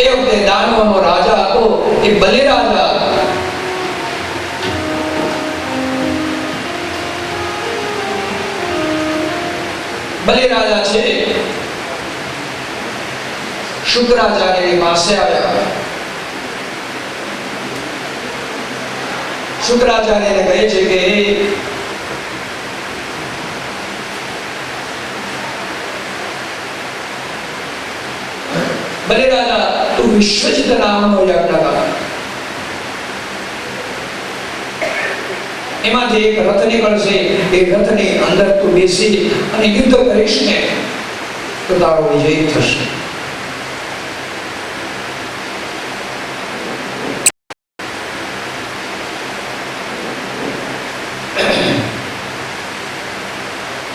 એ વખતે દાનવોનો રાજા હતો એ બલિરાજા. બલિરાજા છે શુક્રાચાર્યની પાસે આવ્યા. શુક્રાચાર્યને કહે છે કે બલિરાજા તું વિશ્વજિત નામનો યજ્ઞ કર. એમાંથી એક રથ નીકળશે. એ રથની અંદર તું બેસી અને યુદ્ધ કરીશ ને તો તારો વિજય થશે.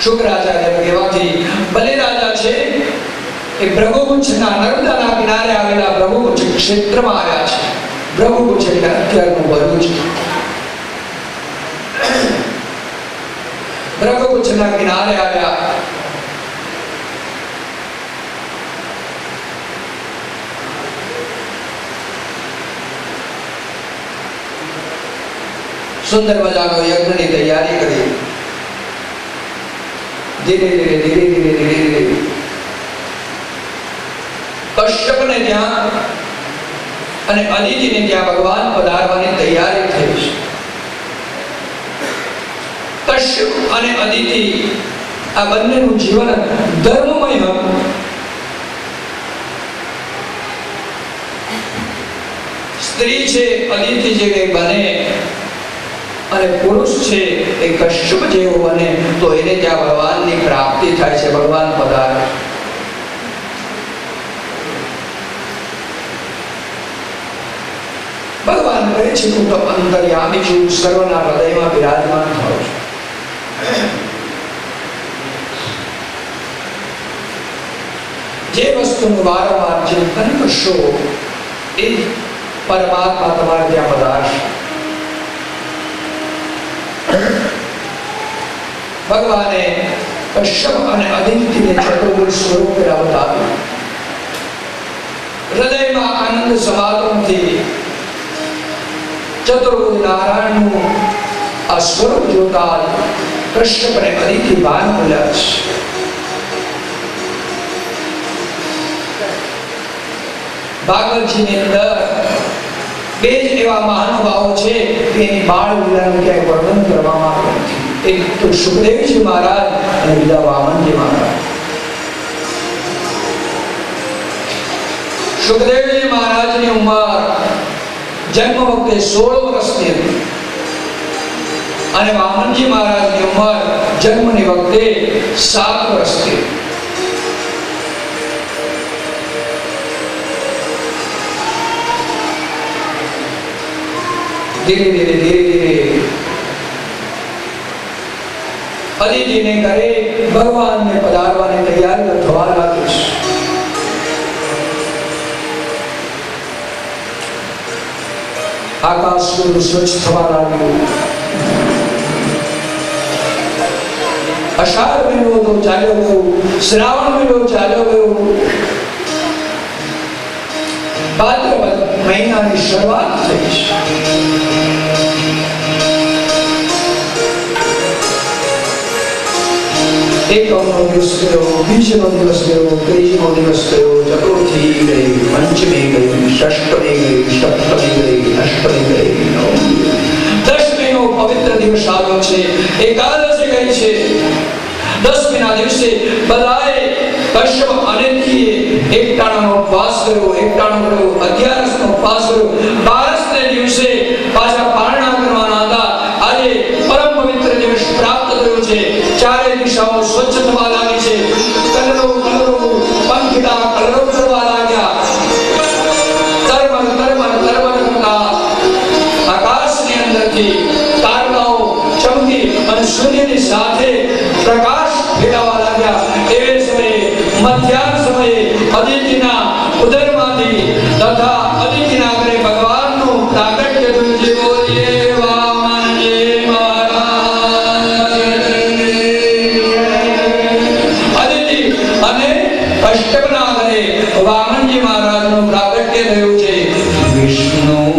શુક્રાચાર્ય કહેવાથી બલિરાજા છે એ ભૃગુકુંજના નર્મદાના કિનારે આવેલા ભૃગુકુંજ ક્ષેત્રમાં આવ્યા છે. ભૃગુકુંજ એટલે અત્યારનું ભરૂચ. ભૃગુકુંજના કિનારે આવ્યા. સુંદર મજાનો યજ્ઞની તૈયારી કરી. ધીરે ધીરે ધીરે ધીરે ધીરે ધીરે કશ્યપને ત્યાં અને અદિતિને ત્યાં ભગવાન પધારવાની તૈયારી થઈ છે. કશ્યપ અને અદિતિ આ બંનેનું જીવન ધર્મમય હતું. સ્ત્રી છે અદિતિ જેવી બને અને પુરુષ છે એ કશ્યપ જેવો બને તો એને ત્યાં ભગવાનની પ્રાપ્તિ થાય છે. ભગવાન પધારે. ભગવાન કહે છે હું તો અંતર્યામી છું, સર્વના હૃદયમાં બિરાજમાન થાઉં છું. જે વસ્તુનું વારંવાર ચિંતન કરશો એ પરમાત્મા તમારે ત્યાં પધારશે. ભગવાને કશ્યપ અને અદિતિને ચતુર્ભુજ સ્વરૂપે અવતાર્યું. હૃદયમાં આનંદ સમાતો નથી. ચતુર્ભુજ નારાયણનું આ સ્વરૂપ જોતા કશ્યપ અને અદિતિ ભાન મળ્યા છે. ભાગવતજીની અંદર બે જ એવા મહાનુભાવો છે કે એની બાળ લીલાનું ક્યાંય વર્ણન કરવામાં આવ્યું નથી. એક તો સુખદેવજી મહારાજ અને બીજા વામનજી મહારાજ. સુખદેવજી મહારાજની ઉંમર જન્મ વખતે 16 વર્ષની હતી અને વામનજી મહારાજની ઉંમર જન્મની વખતે 7 વર્ષની. ધીરે ધીરે ધીરે ધીરે અદિતિને ઘરે ભગવાનને પધારવાની તૈયારી થવા લાગી છે. આકાશ પૂરું સ્વચ્છ થવા લાગ્યું. અષાઢ મહિનો તો ચાલ્યો ગયો, શ્રાવણ મહિનો ચાલ્યો ગયો, ભાદ્રપદ મહિનાની શરૂઆત થઈ છે. એકમનો દિવસ ગયો, બીજનો દિવસ ગયો, ત્રીજનો દિવસ ગયો, ચતુર્થી ગઈ, પંચમી ગઈ, ષષ્ઠમી ગઈ, સપ્તમી ગઈ, અષ્ટમી ગઈ, નવમી. દશમીનો પવિત્ર દિવસ આવ્યો છે. એકાદશી ગઈ છે. દશમીના દિવસે બધાએ કશ્યપ અને અદિતિએ એકટાણાનો ઉપવાસ કર્યો, એકટાણો કર્યો, 11નો ઉપવાસ કર્યો. 12ને દિવસે પાછા પારણા કરવાના હતા. આજે પરમ પવિત્ર દિવસ પ્રાપ્ત થયો છે. ચારે દિશાઓ સ્વચ્છ થવા લાગી છે. કલરો પંખીડા કલરો કરવા લાગ્યા. તરમર કરતા આકાશની અંદરથી તારકાઓ ચમકી અને સૂર્યની સાથે પ્રકાશ ફેલાવા લાગ્યા. એ સમયે મધ્યાહન સમયે અદિતિના ઉદરમાંથી તથા અદિતિના ઘરે ભગવાનનું પ્રાગટ્ય થયું છે. બોલીએ વામનજી મહારાજ. અદિતિ અને કશ્યપના ઘરે વામનજી મહારાજનું પ્રાગટ્ય કહ્યું છે વિષ્ણુ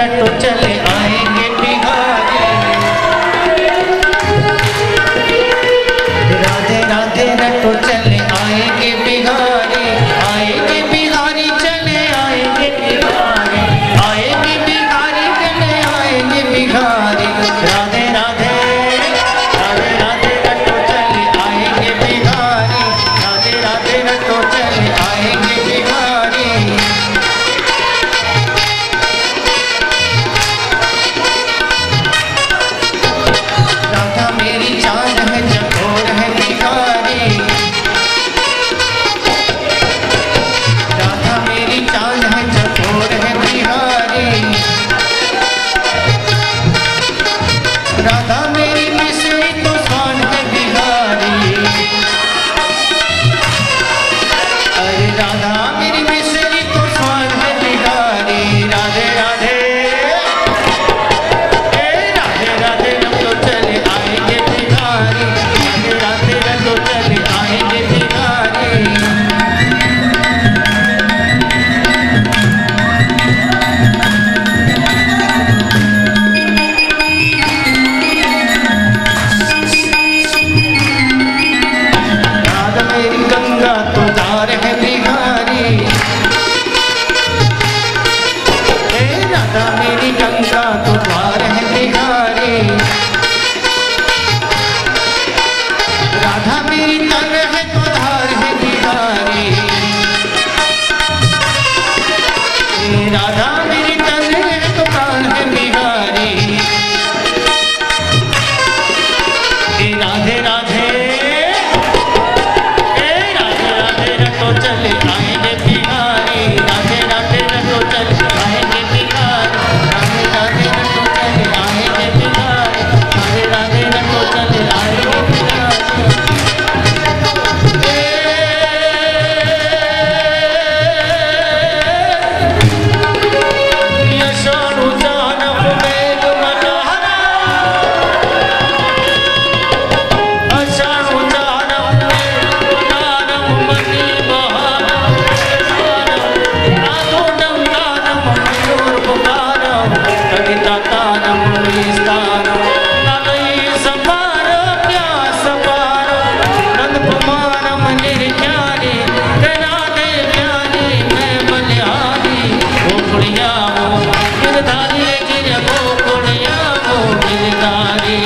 रटो चले आएंगे बिहारी, राधे राधे रटो चले आएंगे बिहारी, आएंगे बिहारी चले आएंगे बिहारी, आएंगे बिहारी चले आएंगे बिहारी, राधे राधे राधे राधे रटो चले आएंगे बिहारी, राधे राधे रटो चले आएंगे बिहारी। राधा मेरी चांद है चकोर है बिहारी, राधा मेरी चांद है चकोर है बिहारी, राधा मेरी मिसरी तो स्वान है बिहारी, अरे राधा मेरी मिसरी तो स्वान है बिहारी, राधे राधे राधे राधे रटो चले आएंगे बिहारी, राधे राधे रटो चले आएंगे बिहारी। राधा मेरी गंगा तो धार है बिहारी, हे राधा मेरी गंगा तो धार है बिहारी, राधा मेरी तन है तो धार है बिहारी, हे राधा मेरी तन है तो धार है बिहारी, हे राधे राधे राधे राधे रटो चले आएंगे बिहारी, राधे राधे रटो चले आएंगे बिहारी, राधे राधे रटो चले आएंगे बिहारी, राधे राधे रटो चले आएंगे बिहारी। यशाणु जानम मेघ मनोहरा, अशाणु जानम मेघ गानम मणि बहारम, नादोदम गानम मयूरपुकारम, कविता तानम विस्तारम, नगई सपारम व्यासपारम, नंदकुमारम निर्ज्ञानी, राधे ज्ञानी मैं बलिहारी, गोकुड़िया वो गिरधारी गिर गोकुड़िया वो गिरधारी।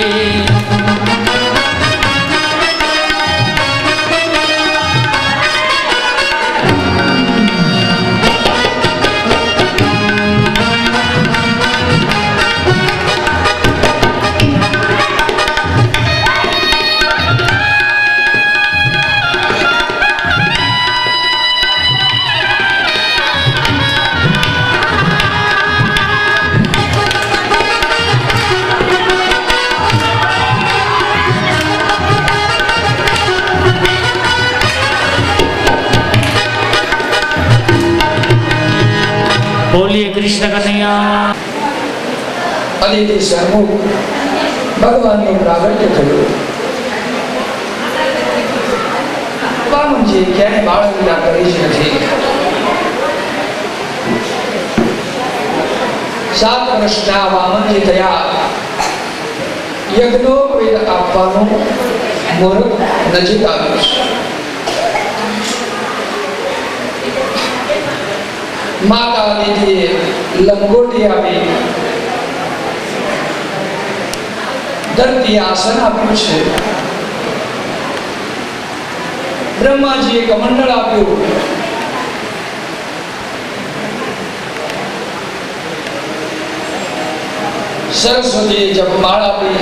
बोलिए कृष्ण कन्हैया। અને તે સન્મુખ ભગવાનનું પ્રાગટ્ય થયું। વામનજી ક્યાંય બાળકીલા કરી જ નથી। 7 વર્ષના વામનજી થયા, યજ્ઞોપવિત આપવાનું મુહૂર્ત નજીક આવ્યું છે। માતા દીદીએ લંગોટી આપી, ધરતી આસન આપ્યું છે। બ્રહ્માજીએ કમંડળ આપ્યું, સરસ્વતીએ જપમાળ આપી,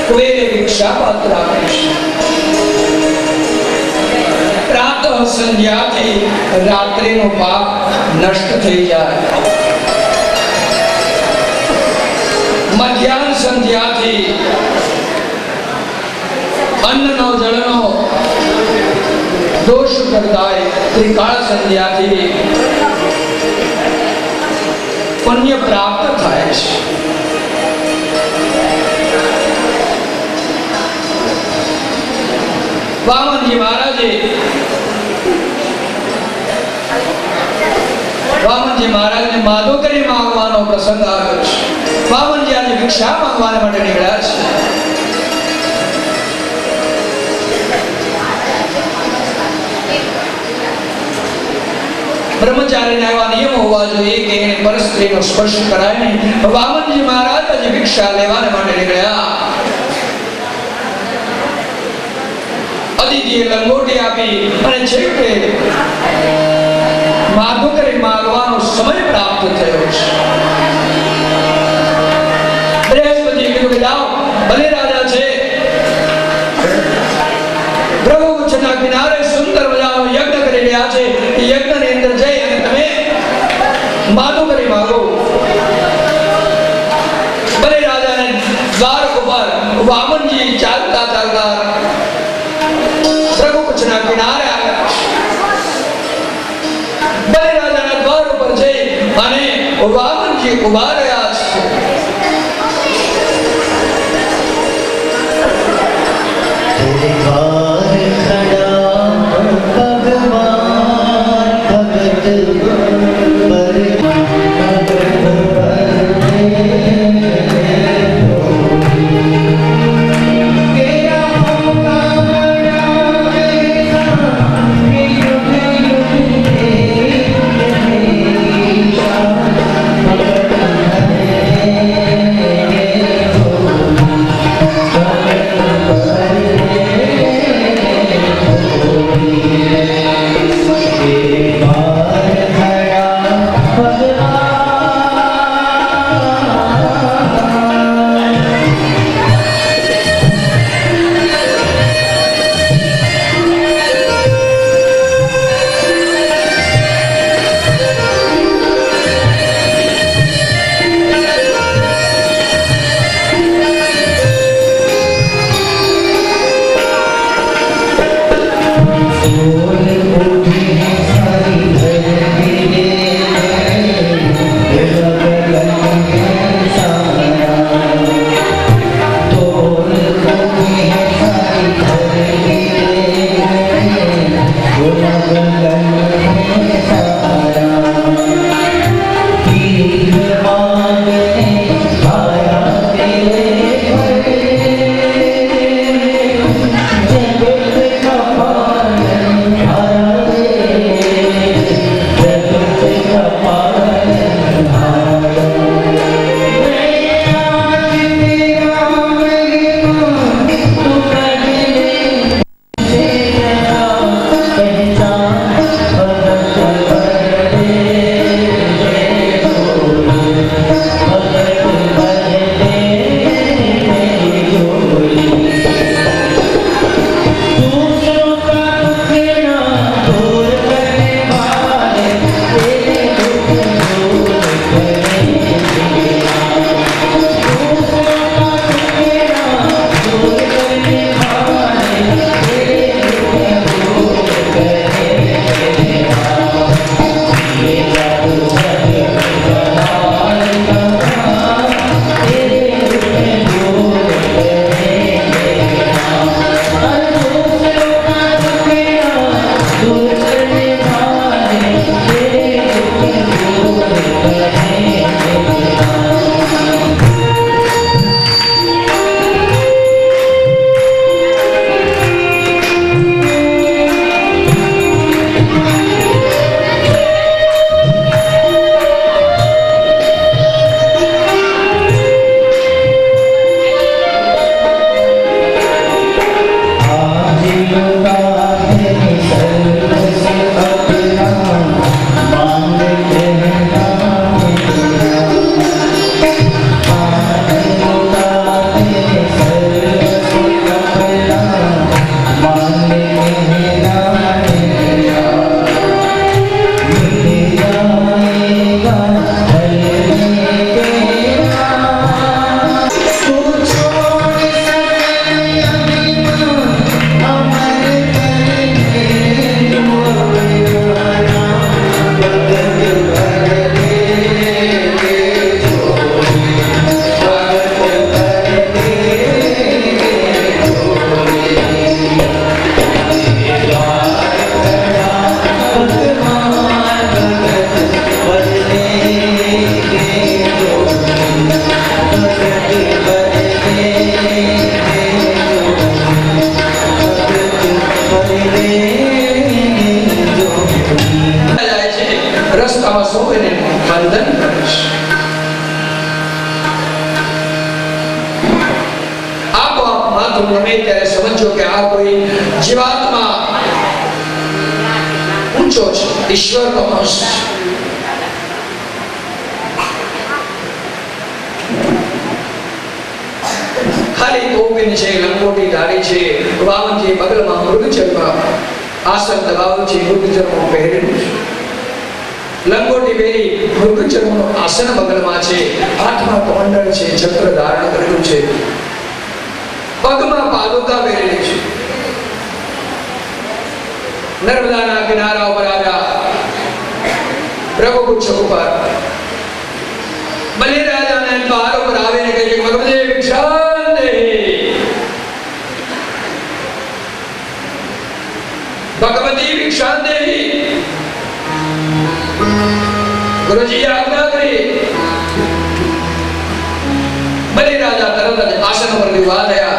કુબેરે ભિક્ષા પાત્ર આપ્યું છે। પ્રાતઃ સંધ્યાથી રાત્રિનો પાપ નષ્ટ થઈ જાય, મધ્યાહન સંધ્યાથી અન્નનો જળનો દોષ કરતાય, ત્રિકાળ સંધ્યાથી પુણ્ય પ્રાપ્ત થાય છે। વામનજી મહારાજે વામનજી મહારાજને માધોકરી માંગવાનો પ્રસંગ આવ્યો છે. વામનજી આજે ભિક્ષા માંગવા માટે નીકળ્યા છે. બ્રહ્મચારીના એવા નિયમો હોવા જોઈએ કે એને પરસ્ત્રીનો સ્પર્શ કરાય નહીં. વામનજી મહારાજ આજે ભિક્ષા લેવાને માટે નીકળ્યા. અદિતિએ લંગોટી આપી અને છેવટે માધુકરી માંગવાનો સમય પ્રાપ્ત થયો છે. બૃહસ્પતિએ કીધું કે જાઓ, ભલે રાજા છે, પ્રભુ કચ્છના કિનારે સુંદર મજાનો યજ્ઞ કરી રહ્યા છે. એ યજ્ઞની અંદર જઈ અને તમે માધુકરી માંગો. ભલે રાજાને દ્વાર ઉપર વામનજી ચાલતા ચાલતા પ્રભુ કચ્છના કિનારે આવ્યા. ભલે રાજાના દ્વાર ઉપર જઈ અને વામનજી ઉભા રહ્યા છે. રસ્તામાં શું એને બંધન કરે છે. આપોઆપ માથું નમે ત્યારે સમજો કે આ કોઈ જીવાત્મા ઊંચો છે, ઈશ્વરનો અંશ છે. ખાલી તોપિન છે, લંગોટી ધારી છે, વામનજી બગલમાં મૃગચર્મ આસન દબાવ્યું છે, મૃગચર્મ પહેરેલું છે. લંગોટી પહેરી મૃગચર્મનું આસન બગલમાં છે, હાથમાં કમંડળ છે, છત્ર ધારણ કરેલું છે, પગમાં પાદુકા પહેરેલી છે. નર્મદાના કિનારા ઉપર આવ્યા પ્રભુ પુચ્છ ઉપર બલિરાજાને દ્વાર ઉપર આવીને કહે છે ભગવદે ભિક્ષાંદે, ભગવતી ભિક્ષાંદે. ગુરુજી આજ્ઞા કરી. બલિરાજા તરત જ આસન પર ઉભા થયા.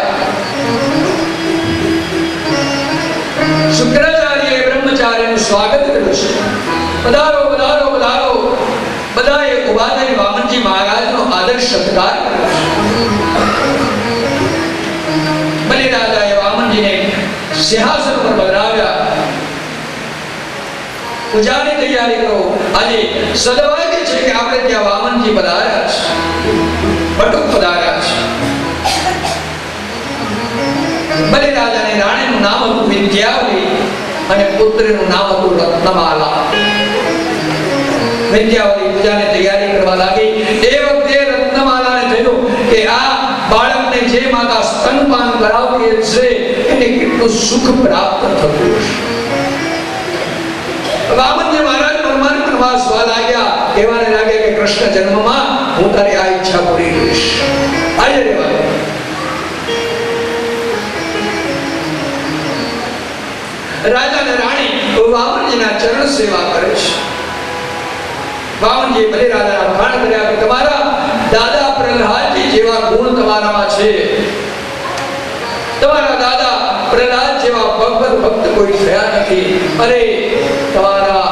શુક્રાચાર્યએ બ્રહ્મચાર્યનું સ્વાગત કર્યું છે. પધારો પધારો પધારો. બધાએ ઉભા થઈ વામનજી મહારાજનો આદર સત્કાર કર્યો છે. બલિરાજાએ વામનજીને સિંહાસન પર પધરાવ્યા. પૂજાની તૈયારી કરો. આજે સદભાગ્ય છે કે આપણે ત્યાં વામનજી પધાર્યા છે, બટુક પધાર્યા છે. બલિરાજાની રાણીનું નામ હતું વિંધ્યાવલી અને પુત્રીનું નામ હતું રત્નમાલા. વિંધ્યાવલી પૂજાની તૈયારી કરવા લાગી. એ વખતે રત્નમાલાને થયું કે આ બાળકને જે માતા સ્તનપાન કરાવતી છે એને કેટલું સુખ પ્રાપ્ત થતું હશે. વામનજી મહારાજ પરમાન કરવા સ્વા લાગ્યા. કહેવાને લાગે કે કૃષ્ણ જન્મમાં હું તારી આ ઈચ્છા પૂરી કરીશ. આજે રેવા રાજા અને રાણી વામનજીના ચરણ સેવા કરે છે. વામનજી બલિરાજાના વખાણ કર્યા કે તમારા દાદા પ્રહલાદજી જેવા ગુણ તમારામાં છે. તમારા દાદા પ્રહલાદ જેવા ભગવત ભક્ત કોઈ થયા નથી. અરે તમારા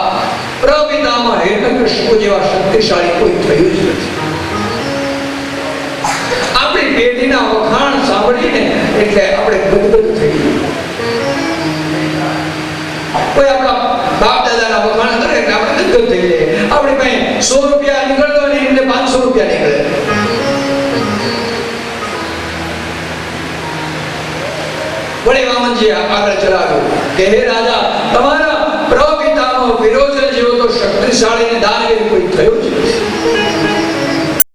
પ્રપિતામહ હિરણ્યકશિપુ જેવા શક્તિશાળી કોઈ થયું જ નથી. આપણી પેઢીના વખાણ સાંભળીને એટલે આપણે ગદગદ થઈ ગયું. કોઈ આપણા બાપ દાદાના વખાણ કરે એટલે આપણે ગદગદ થઈ જાય. આપણી પાસે 100 રૂપિયા નીકળતો હોય એટલે 500 રૂપિયા નીકળે. વળી વામનજી આગળ ચલાવ્યું કે હે રાજા, તમારા પ્રપિતામહ વિરોચન જેવો તો શક્તિશાળી ને દાનવીર કોઈ થયો જ નથી.